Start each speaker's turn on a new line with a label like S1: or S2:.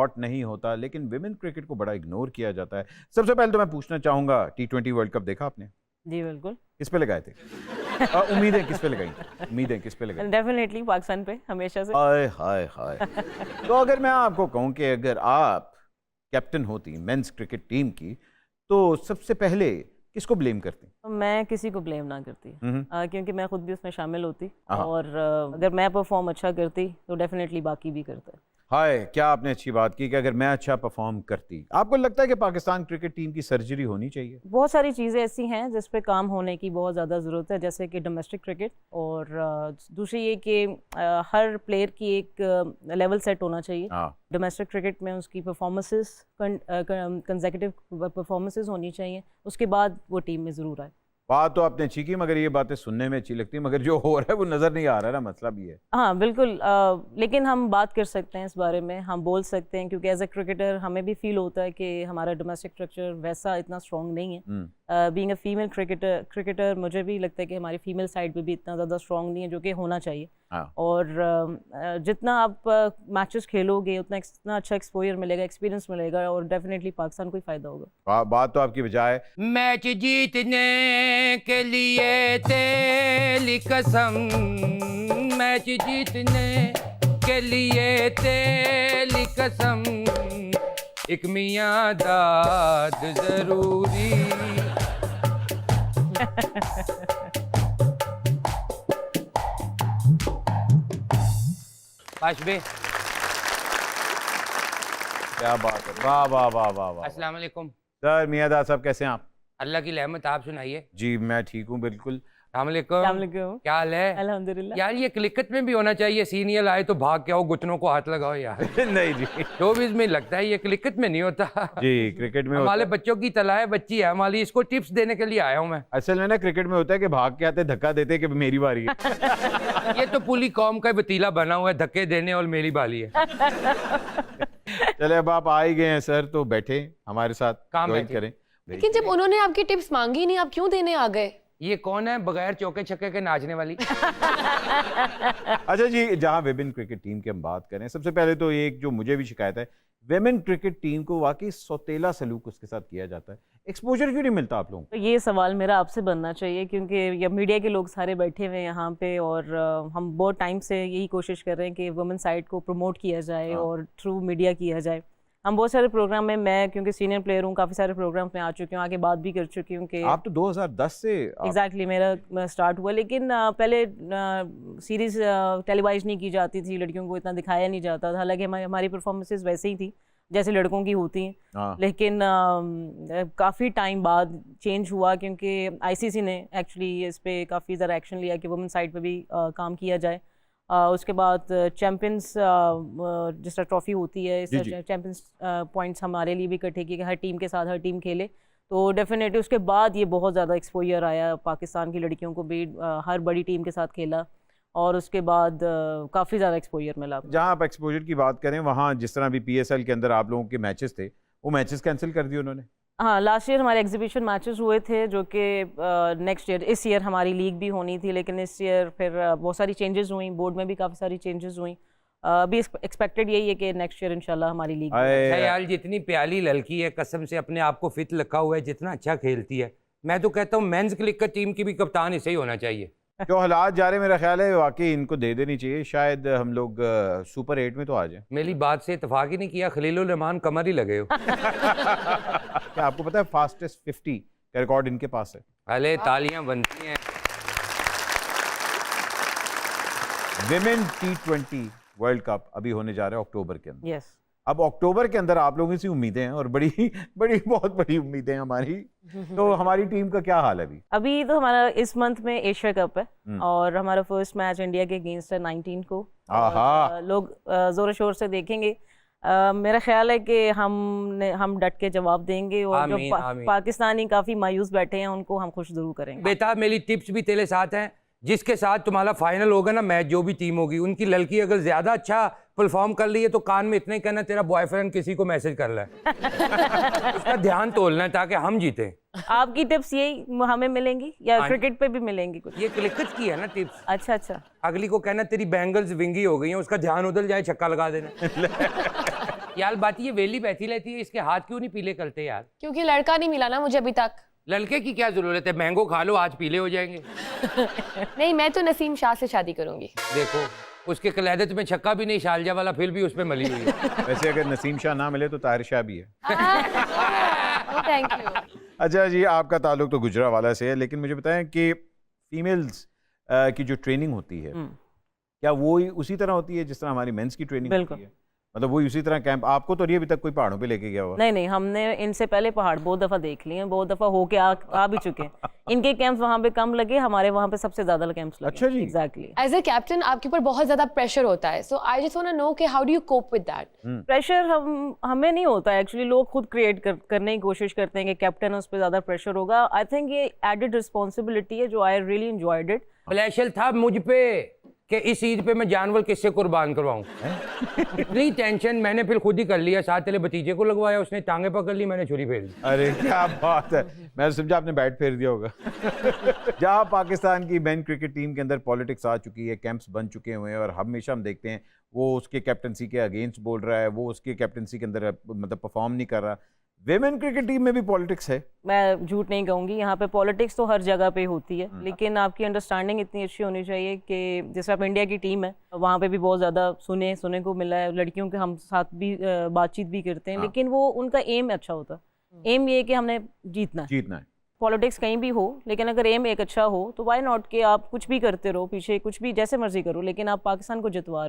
S1: Hot नहीं होता, लेकिन विमेन क्रिकेट को बड़ा इग्नोर किया जाता है। सबसे पहले तो मैं पूछना चाहूँगा, T20 वर्ल्ड कप देखा आपने?
S2: जी बिल्कुल।
S1: किस पे लगाए थे? उम्मीदें किस पे लगाई? उम्मीदें किस पे लगाई?
S2: डेफिनेटली पाकिस्तान पे हमेशा से।
S1: हाय हाय हाय। तो अगर मैं आपको कहूँ कि अगर आप कैप्टन होती मेंस क्रिकेट टीम की, तो सबसे पहले किसको ब्लेम करती?
S2: मैं किसी को ब्लेम ना करती, क्योंकि मैं खुद भी उसमें शामिल होती,
S1: हाँ।
S2: और अगर मैं परफॉर्म अच्छा करती तो डेफिनेटली बाकी भी करते।
S1: हाय, क्या आपने अच्छी बात की कि अगर मैं अच्छा परफॉर्म करती। आपको लगता है कि पाकिस्तान क्रिकेट टीम की सर्जरी होनी चाहिए?
S2: बहुत सारी चीज़ें ऐसी हैं जिस पे काम होने की बहुत ज़्यादा ज़रूरत है, जैसे कि डोमेस्टिक क्रिकेट, और दूसरी ये कि हर प्लेयर की एक लेवल सेट होना चाहिए।
S1: हाँ।
S2: डोमेस्टिक क्रिकेट में उसकी परफॉर्मेंसेस कंसेक्यूटिव परफॉर्मेंसेस होनी चाहिए, उसके बाद वो टीम में ज़रूर आए।
S1: बात तो आपने अच्छी की, मगर ये बातें सुनने में अच्छी लगती है, मगर जो हो रहा है वो नज़र नहीं आ रहा ना, मसला भी है।
S2: हाँ बिल्कुल, लेकिन हम बात कर सकते हैं इस बारे में, हम बोल सकते हैं, क्योंकि एज ए क्रिकेटर हमें भी फील होता है कि हमारा डोमेस्टिक स्ट्रक्चर वैसा इतना स्ट्रॉन्ग नहीं है। बीइंग अ फीमेल क्रिकेटर मुझे भी लगता है कि हमारी फीमेल साइड पे भी इतना ज़्यादा स्ट्रॉन्ग नहीं है, जो कि होना चाहिए।
S1: हाँ।
S2: और जितना आप मैचेस खेलोगे उतना अच्छा एक्सपोजर मिलेगा, एक्सपीरियंस मिलेगा, और डेफिनेटली पाकिस्तान को ही फ़ायदा होगा।
S1: बात तो आपकी बजाय
S3: मैच जीतने के लिए तेरी कसम, मैच जीतने के लिए तेरी कसम, एक मियां दाद जरूरी। काशबे,
S1: क्या बात है, वाह वाह वाह वाह वाह।
S3: अस्सलाम वालेकुम
S1: सर, मियां दाद साहब कैसे हैं आप?
S3: अल्लाह की रहमत, आप सुनाइए।
S1: जी मैं ठीक हूँ बिल्कुल।
S3: अस्सलाम वालेकुम, क्या हाल है?
S2: अल्हम्दुलिल्लाह।
S3: यार ये क्रिकेट में भी होना चाहिए, सीनियर आए तो भाग के आओ, घुटनों को हाथ लगाओ यार।
S1: नहीं जी,
S3: शोबिज़ में लगता है, ये क्रिकेट में नहीं होता।
S1: जी क्रिकेट में
S3: हमारे
S1: होता है।
S3: बच्चों की तलाह बच्ची है हमारी, इसको टिप्स देने के लिए आया हूँ मैं।
S1: असल में ना क्रिकेट में होता है कि भाग के आते धक्का देते कि मेरी बारी है।
S3: ये तो पूरी कौम का वतीला बना हुआ है, धक्के देने और मेरी बारी है।
S1: चले अब आप आ ही गए हैं सर, तो बैठे हमारे साथ
S3: काम
S1: ज्वाइन
S3: बैठे।
S1: करें।
S4: लेकिन जब उन्होंने आपकी टिप्स मांगी नहीं, आप क्यों देने आ गए?
S3: ये कौन है बगैर चौके छक्के के नाचने वाली?
S1: अच्छा जी, जहां विमेन क्रिकेट टीम की हम बात करें, सबसे पहले तो एक जो मुझे भी शिकायत है, विमेन क्रिकेट टीम को वाकई सौतेला सलूक उसके साथ किया जाता है। एक्सपोजर क्यों नहीं मिलता आप लोगों को?
S2: तो ये सवाल मेरा आपसे बनना चाहिए, क्योंकि ये मीडिया के लोग सारे बैठे हुए हैं यहाँ पे, और हम बहुत टाइम से यही कोशिश कर रहे हैं कि वुमेन साइड को प्रमोट किया जाए और थ्रू मीडिया किया जाए। हम बहुत सारे प्रोग्राम में, मैं क्योंकि सीनियर प्लेयर हूँ, काफ़ी सारे प्रोग्राम में आ चुकी हूँ, आगे बात भी कर चुकी हूँ कि
S1: आप तो 2010 से
S2: एग्जैक्टली मेरा स्टार्ट हुआ, लेकिन पहले सीरीज़ टेलीवाइज नहीं की जाती थी, लड़कियों को इतना दिखाया नहीं जाता था, हालांकि हमारी परफॉर्मेंसेज वैसे ही थी जैसे लड़कों की होती हैं।
S1: हाँ।
S2: लेकिन काफ़ी टाइम बाद चेंज हुआ, क्योंकि आईसीसी ने एक्चुअली इस पे काफ़ी ज़्यादा एक्शन लिया कि वुमेन साइड पे भी काम किया जाए। उसके बाद चैम्पियंस जिस तरह ट्रॉफी होती है, इस चैम्पियंस पॉइंट्स हमारे लिए भी इकट्ठे किए कि हर टीम के साथ हर टीम खेले, तो डेफिनेटली उसके बाद ये बहुत ज़्यादा एक्सपोजर आया पाकिस्तान की लड़कियों को भी, हर बड़ी टीम के साथ खेला, और उसके बाद काफ़ी ज़्यादा एक्सपोजर मिला।
S1: जहां आप एक्सपोजर की बात करें, वहां जिस तरह भी PSL के अंदर आप लोगों के मैचेस थे, वो मैचेस कैंसिल कर दिए उन्होंने।
S2: हाँ, लास्ट ईयर हमारे एग्जीबिशन मैचेस हुए थे, जो कि नेक्स्ट ईयर, इस ईयर हमारी लीग भी होनी थी, लेकिन इस ईयर फिर बहुत सारी चेंजेस हुई, बोर्ड में भी काफ़ी सारी चेंजेस हुई। अभी एक्सपेक्टेड यही है कि नेक्स्ट ईयर इंशाल्लाह हमारी लीग।
S3: अच्छा यार, जितनी प्याली लड़की है, कसम से अपने आप को फिट रखा हुआ है, जितना अच्छा खेलती है, मैं तो कहता हूँ मेंस क्रिकेट टीम की भी कप्तान इसे ही होना चाहिए।
S1: जो हालात जा रहे हैं, मेरा ख्याल है वाकई इनको दे देनी चाहिए, शायद हम लोग सुपर 8 में तो आ जाएं।
S3: मेरी बात से इत्तेफाक ही नहीं किया, खलीलुर रहमान कमर ही लगे हो।
S1: क्या आपको पता है फास्टेस्ट 50 का रिकॉर्ड इनके पास है?
S3: अरे तालियां बनती हैं।
S1: विमेन T20 वर्ल्ड कप अभी होने जा रहा है अक्टूबर के अंदर।
S2: यस।
S1: अब अक्टूबर के अंदर आप लोगों से उम्मीदें हैं, और बड़ी बड़ी बहुत बड़ी उम्मीदें हैं हमारी। तो हमारी टीम का क्या हाल है अभी?
S2: अभी तो हमारा इस मंथ में एशिया कप है, और हमारा फर्स्ट मैच इंडिया के अगेंस्ट है 19 को। लोग जोर शोर से देखेंगे। मेरा ख्याल है कि हम डट के जवाब देंगे, और जो पाकिस्तानी काफी मायूस बैठे हैं उनको हम खुश जरूर करेंगे।
S3: बेटा, मेरी टिप्स भी तेरे साथ हैं, जिसके साथ तुम्हारा फाइनल होगा ना मैच, जो भी टीम होगी, उनकी लड़की अगर ज्यादा अच्छा परफॉर्म कर रही है तो कान में इतना ही कहना, तेरा बॉयफ्रेंड किसी को मैसेज कर रहा है। उसका ध्यान तोलना है ताकि हम जीते।
S2: आपकी टिप्स यही हमें मिलेंगी या क्रिकेट पे भी मिलेंगी कुछ?
S3: ये क्रिकेट की है ना टिप्स।
S2: अच्छा अच्छा।
S3: अगली को कहना तेरी बैंगल्स विंगी हो गई हैं, उसका ध्यान उधर जाए, छक्का लगा देना। यार बात ये वेली बैठी रहती है, इसके हाथ क्यों नहीं पीले करते यार?
S4: क्योंकि लड़का नहीं मिला ना मुझे अभी तक।
S3: लड़के की क्या जरूरत है, मैंगो खा लो आज पीले हो जाएंगे।
S4: नहीं, मैं तो नसीम शाह से शादी करूंगी।
S3: देखो उसके कलैदत में छक्का भी नहीं, शालजा वाला फिर भी उस पे मली हुई है।
S1: वैसे अगर नसीम शाह ना मिले तो ताहिर शाह भी है।
S4: Thank you.
S1: अच्छा जी, आपका ताल्लुक तो गुजरावाला से है, लेकिन मुझे बताएं कि फीमेल्स की जो ट्रेनिंग होती है, क्या वो ही उसी तरह होती है जिस तरह हमारी मेंस की ट्रेनिंग
S2: बिल्कुल।
S1: होती है? मतलब वो उसी तरह कैंप आपको तो नहीं अभी तक कोई पहाड़ों पे लेके गया हुआ?
S2: नहीं नहीं, हमने इनसे पहले पहाड़ बहुत दफ़ा देख लिए हैं, बहुत दफ़ा होके आ भी चुके हैं। इनके कैंप्स वहाँ पे कम लगे, हमारे वहाँ पे सबसे ज़्यादा कैंप्स लगे।
S1: अच्छा जी।
S2: एग्जैक्टली।
S4: एज अ कैप्टन आपके ऊपर बहुत ज्यादा प्रेशर होता है, so I just want to know कि how do you cope with that?
S2: Pressure हमें नहीं होता है एक्चुअली, लोग खुद क्रिएट करने की कोशिश करते हैं कि कैप्टन उस पर ज़्यादा प्रेशर होगा। आई थिंक ये एडेड रिस्पॉन्सिबिलिटी है जो आई रियली एंजॉयड इट।
S3: फ्लैशल था मुझ पे कि इस ईद पे मैं जानवर किससे कुर्बान करवाऊं। इतनी टेंशन मैंने फिर खुद ही कर लिया, साथ तेरे भतीजे को लगवाया, उसने टांगे पकड़ ली, मैंने छुरी फेर दी।
S1: अरे क्या बात है, मैं समझा आपने बैट फेर दिया होगा। जहाँ पाकिस्तान की मेन क्रिकेट टीम के अंदर पॉलिटिक्स आ चुकी है, कैंप्स बन चुके हुए हैं और हमेशा हम देखते हैं वो उसके कैप्टनसी के अगेंस्ट बोल रहा है, वो उसके कैप्टनसी के अंदर मतलब परफॉर्म नहीं कर रहा। विमेन क्रिकेट टीम में भी पॉलिटिक्स है?
S2: मैं झूठ नहीं कहूँगी, यहाँ पे पॉलिटिक्स तो हर जगह पे होती है, लेकिन आपकी अंडरस्टैंडिंग इतनी अच्छी होनी चाहिए कि जैसे आप इंडिया की टीम है, वहाँ पे भी बहुत ज़्यादा सुने को मिला है, लड़कियों के हम साथ भी बातचीत भी करते हैं, लेकिन वो उनका एम अच्छा होता है। एम ये है कि हमने जीतना है। पॉलिटिक्स कहीं भी हो, लेकिन अगर एम एक अच्छा हो तो वाई नॉट कि आप कुछ भी करते रहो, पीछे कुछ भी जैसे मर्जी करो, लेकिन आप पाकिस्तान को जितवा